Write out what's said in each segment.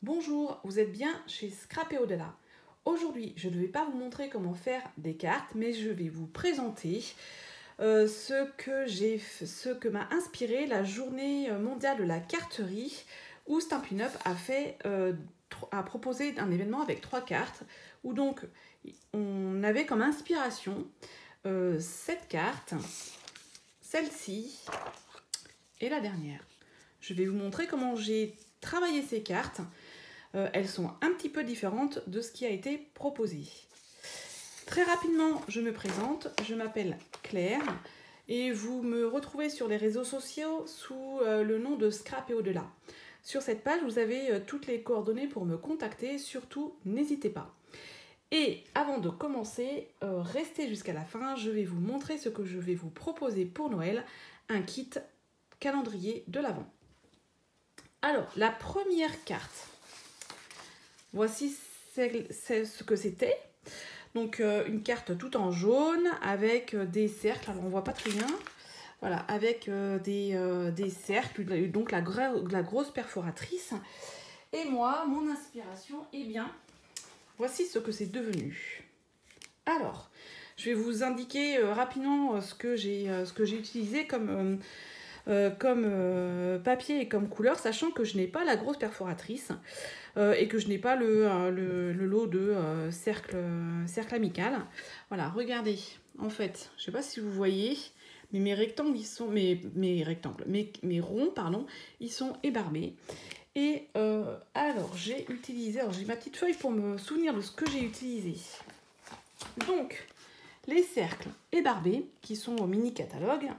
Bonjour, vous êtes bien chez Scrap et Au-delà. Aujourd'hui, je ne vais pas vous montrer comment faire des cartes, mais je vais vous présenter ce que m'a inspiré la journée mondiale de la carterie où Stampin' Up a proposé un événement avec 3 cartes où donc on avait comme inspiration cette carte, celle-ci et la dernière. Je vais vous montrer comment j'ai travaillé ces cartes. Elles sont un petit peu différentes de ce qui a été proposé. Très rapidement, je me présente. Je m'appelle Claire et vous me retrouvez sur les réseaux sociaux sous le nom de Scrap et Au-delà. Sur cette page, vous avez toutes les coordonnées pour me contacter. Surtout, n'hésitez pas. Et avant de commencer, restez jusqu'à la fin. Je vais vous montrer ce que je vais vous proposer pour Noël. Un kit calendrier de l'Avent. Alors, la première carte. Voici ce que c'était. Donc une carte tout en jaune avec des cercles. Alors on voit pas très bien. Voilà, avec des cercles, donc la grosse perforatrice. Et moi, mon inspiration, eh bien, voici ce que c'est devenu. Alors, je vais vous indiquer rapidement ce que j'ai utilisé comme papier et comme couleur, sachant que je n'ai pas la grosse perforatrice et que je n'ai pas le lot de cercle amical. Voilà, regardez, en fait, je ne sais pas si vous voyez, mais mes rectangles, ils sont, mes ronds, pardon, ils sont ébarbés. Et alors, j'ai ma petite feuille pour me souvenir de ce que j'ai utilisé. Donc, les cercles ébarbés qui sont au mini catalogue.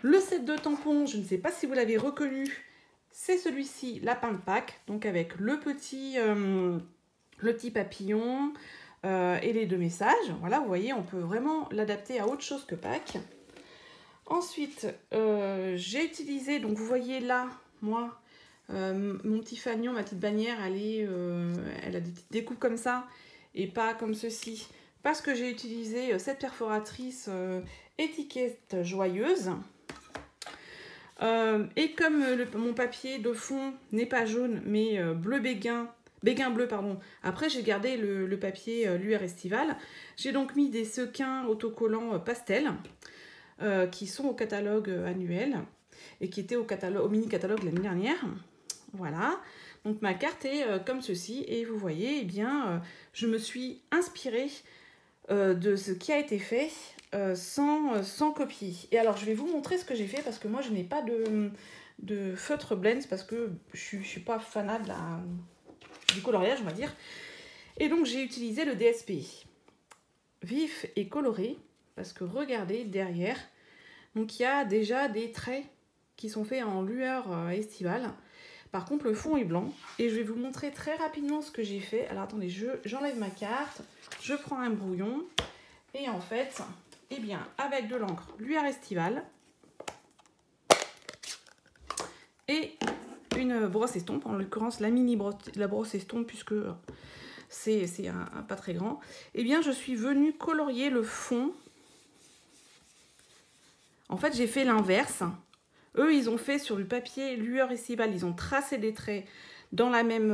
Le set de tampons, je ne sais pas si vous l'avez reconnu, c'est celui-ci, lapin de Pâques, donc avec le petit papillon et les 2 messages. Voilà, vous voyez, on peut vraiment l'adapter à autre chose que Pâques. Ensuite, j'ai utilisé, donc vous voyez là, moi, mon petit fanion, ma petite bannière, elle a des petites découpes comme ça et pas comme ceci, parce que j'ai utilisé cette perforatrice étiquette joyeuse. Et comme mon papier de fond n'est pas jaune mais béguin bleu, pardon. Après j'ai gardé le papier Lueur Estival. J'ai donc mis des sequins autocollants pastel qui sont au catalogue annuel et qui étaient au mini catalogue l'année dernière. Voilà. Donc ma carte est comme ceci et vous voyez, eh bien, je me suis inspirée de ce qui a été fait sans copier. Et alors je vais vous montrer ce que j'ai fait parce que moi je n'ai pas de feutre blends parce que je ne suis pas fanat du coloriage, on va dire. Et donc j'ai utilisé le DSP vif et coloré parce que regardez derrière, donc il y a déjà des traits qui sont faits en lueur estivale. Par contre le fond est blanc et je vais vous montrer très rapidement ce que j'ai fait. Alors attendez, j'enlève ma carte, je prends un brouillon et en fait, eh bien, avec de l'encre Lueur Estivale et une brosse estompe, en l'occurrence la brosse estompe puisque c'est pas très grand, eh bien je suis venue colorier le fond. En fait j'ai fait l'inverse. Eux ils ont fait sur du papier Lueur Estivale, ils ont tracé des traits dans la même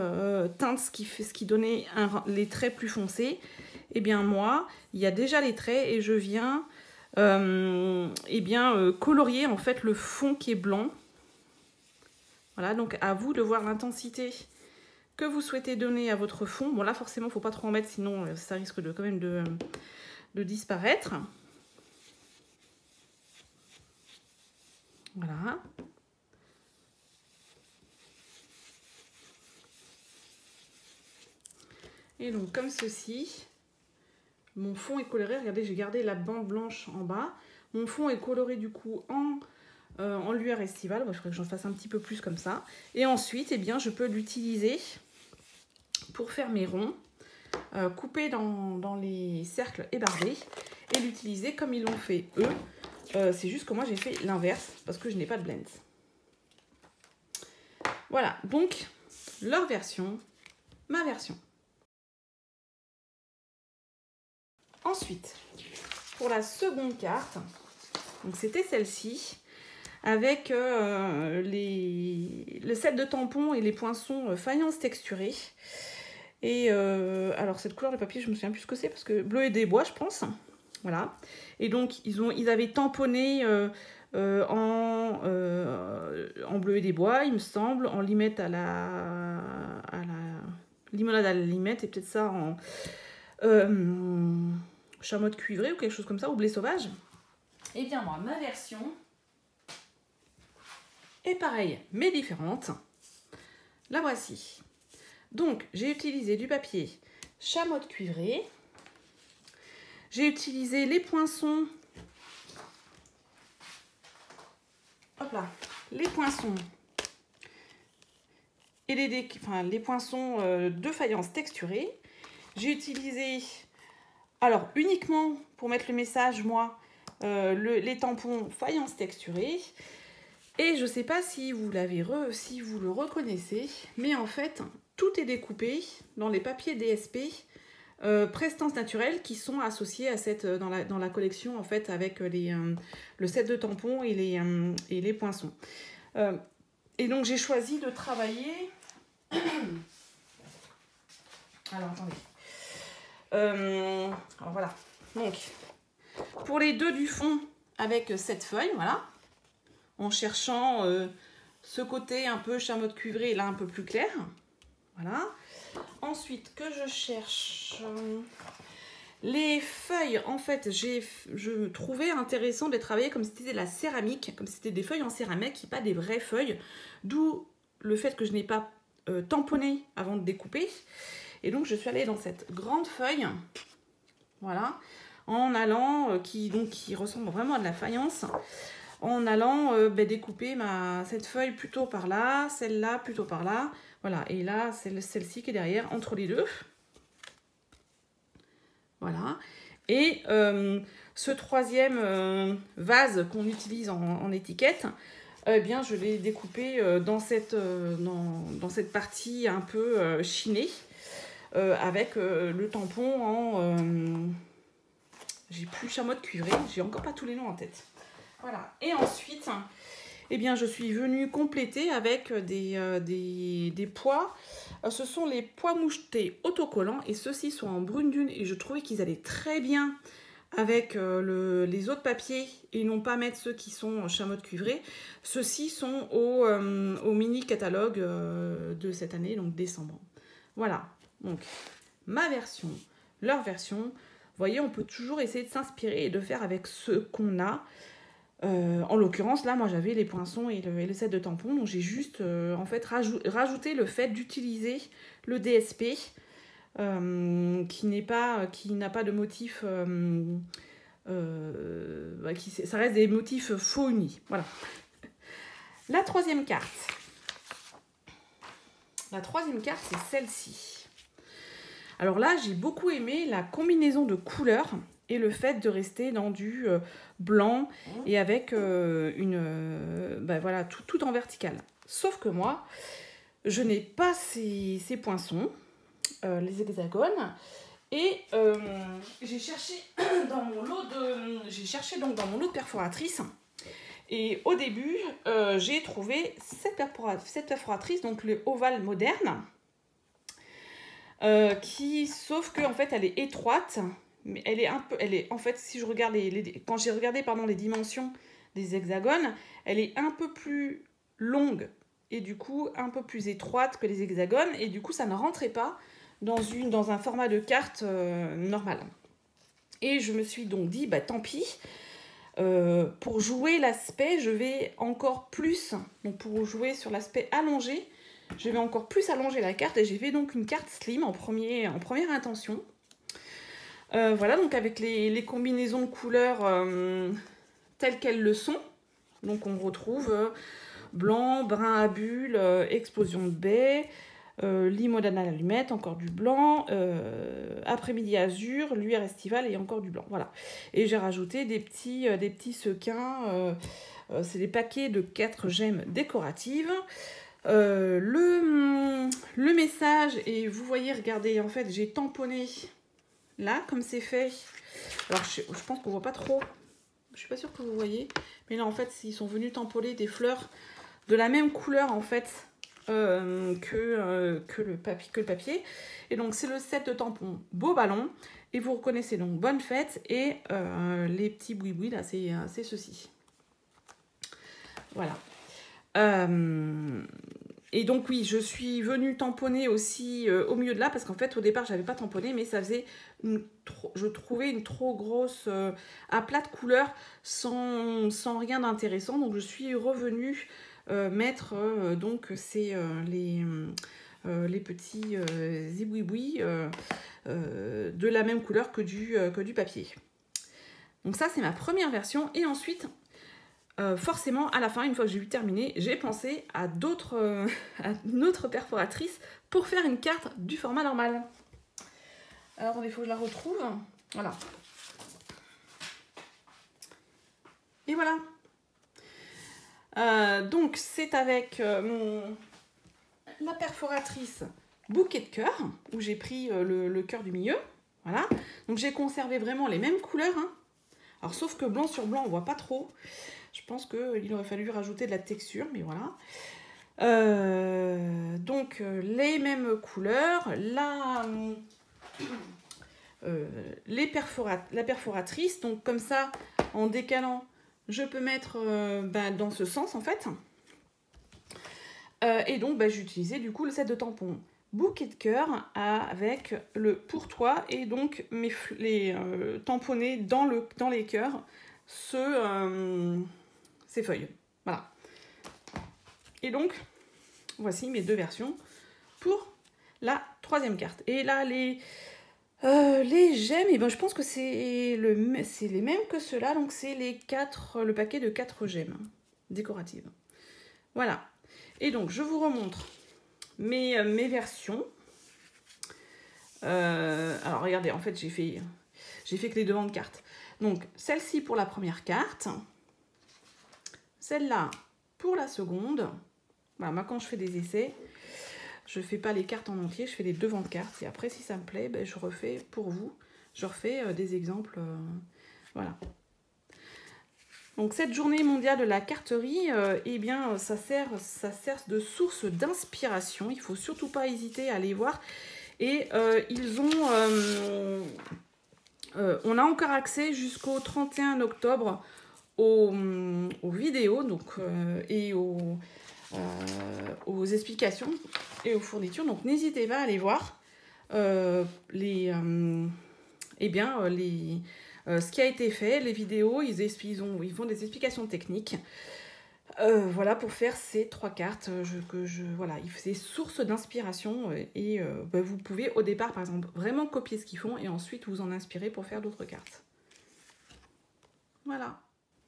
teinte, ce qui donnait les traits plus foncés. Eh bien moi, il y a déjà les traits et je viens colorier en fait le fond qui est blanc. Voilà, donc à vous de voir l'intensité que vous souhaitez donner à votre fond. Bon là forcément, il ne faut pas trop en mettre, sinon ça risque quand même de disparaître. Voilà. Et donc comme ceci, mon fond est coloré. Regardez, j'ai gardé la bande blanche en bas. Mon fond est coloré du coup en lueur estivale. Bon, il faudrait que j'en fasse un petit peu plus comme ça. Et ensuite, eh bien, je peux l'utiliser pour faire mes ronds, couper dans les cercles ébarbés et l'utiliser comme ils l'ont fait eux. C'est juste que moi, j'ai fait l'inverse parce que je n'ai pas de blends. Voilà, donc leur version, ma version. Ensuite, pour la seconde carte, donc c'était celle-ci. avec le set de tampons et les poinçons faïence texturée. Et alors cette couleur de papier, je me souviens plus ce que c'est parce que bleu et des bois, je pense. Voilà. Et donc ils avaient tamponné en bleu et des bois, il me semble, en limette à la limonade à la limette et peut-être ça en chamois cuivré ou quelque chose comme ça, ou blé sauvage. Et bien moi, ma version est pareille mais différente. La voici. Donc j'ai utilisé du papier chamois cuivré. J'ai utilisé les poinçons. Hop là, les poinçons et les poinçons de faïence texturée. J'ai utilisé, alors uniquement pour mettre le message, moi, les tampons faïence texturée. Et je ne sais pas si vous si vous le reconnaissez, mais en fait, tout est découpé dans les papiers DSP prestance naturelle qui sont associés à dans la collection en fait avec le set de tampons et les poinçons. Et donc j'ai choisi de travailler. Alors attendez. Alors voilà. Donc pour les deux du fond avec cette feuille, voilà, en cherchant ce côté un peu chamois cuivré et là un peu plus clair. Voilà. Ensuite, que je cherche les feuilles, en fait, je trouvais intéressant de les travailler comme si c'était de la céramique, comme si c'était des feuilles en céramique et pas des vraies feuilles, d'où le fait que je n'ai pas tamponné avant de découper. Et donc, je suis allée dans cette grande feuille, voilà, en allant, qui ressemble vraiment à de la faïence, en allant découper cette feuille plutôt par là, celle-là plutôt par là. Voilà, et là, c'est celle-ci qui est derrière, entre les deux. Voilà. Et ce troisième vase qu'on utilise en étiquette, eh bien, je l'ai découpé dans cette partie un peu chinée, avec le tampon en... j'ai plus chamois cuivré, j'ai encore pas tous les noms en tête. Voilà. Et ensuite... Eh bien, je suis venue compléter avec des pois. Ce sont les pois mouchetés autocollants et ceux-ci sont en brune dune et je trouvais qu'ils allaient très bien avec les autres papiers et non pas mettre ceux qui sont en chamois cuivré. Ceux-ci sont au mini catalogue de cette année, donc décembre. Voilà, donc ma version, leur version. Vous voyez, on peut toujours essayer de s'inspirer et de faire avec ce qu'on a. En l'occurrence, là, moi, j'avais les poinçons et le set de tampons, donc j'ai juste, en fait, rajouté le fait d'utiliser le DSP, qui n'a pas de motif, ça reste des motifs faux unis. Voilà. La troisième carte, c'est celle-ci. Alors là, j'ai beaucoup aimé la combinaison de couleurs et le fait de rester dans du blanc et avec voilà, tout en vertical. Sauf que moi, je n'ai pas ces poinçons, les hexagones, et j'ai cherché dans mon lot de perforatrices. Et au début, j'ai trouvé cette perforatrice, donc le ovale moderne, sauf que en fait, elle est étroite. Mais en fait, si je regarde quand j'ai regardé les dimensions des hexagones, elle est un peu plus longue et du coup un peu plus étroite que les hexagones et du coup ça ne rentrait pas dans un format de carte normal. Et je me suis donc dit, bah tant pis, pour jouer l'aspect, je vais encore plus, donc pour jouer sur l'aspect allongé, je vais encore plus allonger la carte et j'ai fait donc une carte slim en première intention. Voilà, donc avec les combinaisons de couleurs telles qu'elles le sont. Donc on retrouve blanc, brun à bulles, explosion de baie, limonade à l'allumette, encore du blanc, après-midi azur, luire estivale et encore du blanc. Voilà. Et j'ai rajouté des petits sequins, c'est des paquets de 4 gemmes décoratives. Le message, et vous voyez, regardez, en fait, j'ai tamponné là, comme c'est fait. Alors, je pense qu'on voit pas trop Je suis pas sûre que vous voyez. Mais là, en fait, ils sont venus tamponner des fleurs de la même couleur, en fait, que le papier. Et donc, c'est le set de tampons Beau Ballon. Et vous reconnaissez donc Bonne Fête. Et les petits boui-boui, là, c'est ceci. Voilà. Et donc oui, je suis venue tamponner aussi au milieu de là, parce qu'en fait au départ j'avais pas tamponné, mais ça faisait je trouvais une trop grosse aplat de couleurs sans rien d'intéressant. Donc je suis revenue mettre donc les petits zibouiboui de la même couleur que du papier. Donc ça c'est ma première version. Et ensuite forcément, à la fin, une fois que j'ai eu terminé, j'ai pensé à une autre perforatrice pour faire une carte du format normal. Alors, il faut que je la retrouve. Voilà. Et voilà. Donc, c'est avec la perforatrice Bouquet de cœur, où j'ai pris le cœur du milieu. Voilà. Donc, j'ai conservé vraiment les mêmes couleurs. Hein. Alors, sauf que blanc sur blanc, on voit pas trop. Je pense qu'il aurait fallu rajouter de la texture, mais voilà. Donc, les mêmes couleurs. La perforatrice. Donc, comme ça, en décalant, je peux mettre dans ce sens, en fait. Et donc, j'ai utilisé, du coup, le set de tampons Bouquet de cœur avec le pour toi. Et donc, les tamponnés dans les cœurs. Ces feuilles. Voilà. Et donc, voici mes deux versions pour la troisième carte. Et là, les gemmes, et je pense que c'est les mêmes que ceux-là. Donc, c'est le paquet de 4 gemmes décoratives. Voilà. Et donc, je vous remontre mes versions. Alors, regardez, en fait, j'ai fait que les devants de cartes. Donc, celle-ci pour la première carte. Celle-là pour la seconde. Voilà, moi quand je fais des essais, je ne fais pas les cartes en entier, je fais les devants de cartes. Et après, si ça me plaît, je refais pour vous. Je refais des exemples. Voilà. Donc cette journée mondiale de la carterie, eh bien, ça sert de source d'inspiration. Il ne faut surtout pas hésiter à aller voir. Et on a encore accès jusqu'au 31 octobre aux vidéos et aux explications et aux fournitures. Donc n'hésitez pas à aller voir ce qui a été fait, les vidéos. Ils font des explications techniques. Voilà, pour faire ces 3 cartes. Voilà, c'est source d'inspiration. Et vous pouvez au départ, par exemple, vraiment copier ce qu'ils font et ensuite vous en inspirer pour faire d'autres cartes. Voilà.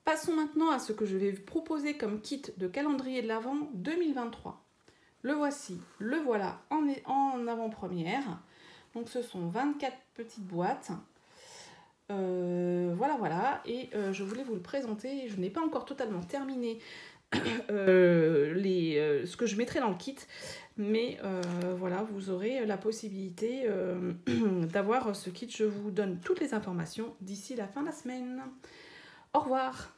Passons maintenant à ce que je vais vous proposer comme kit de calendrier de l'Avent 2023. Le voici, le voilà en avant-première. Donc ce sont 24 petites boîtes. Voilà. Et je voulais vous le présenter. Je n'ai pas encore totalement terminé ce que je mettrai dans le kit. Mais voilà, vous aurez la possibilité d'avoir ce kit. Je vous donne toutes les informations d'ici la fin de la semaine. Au revoir.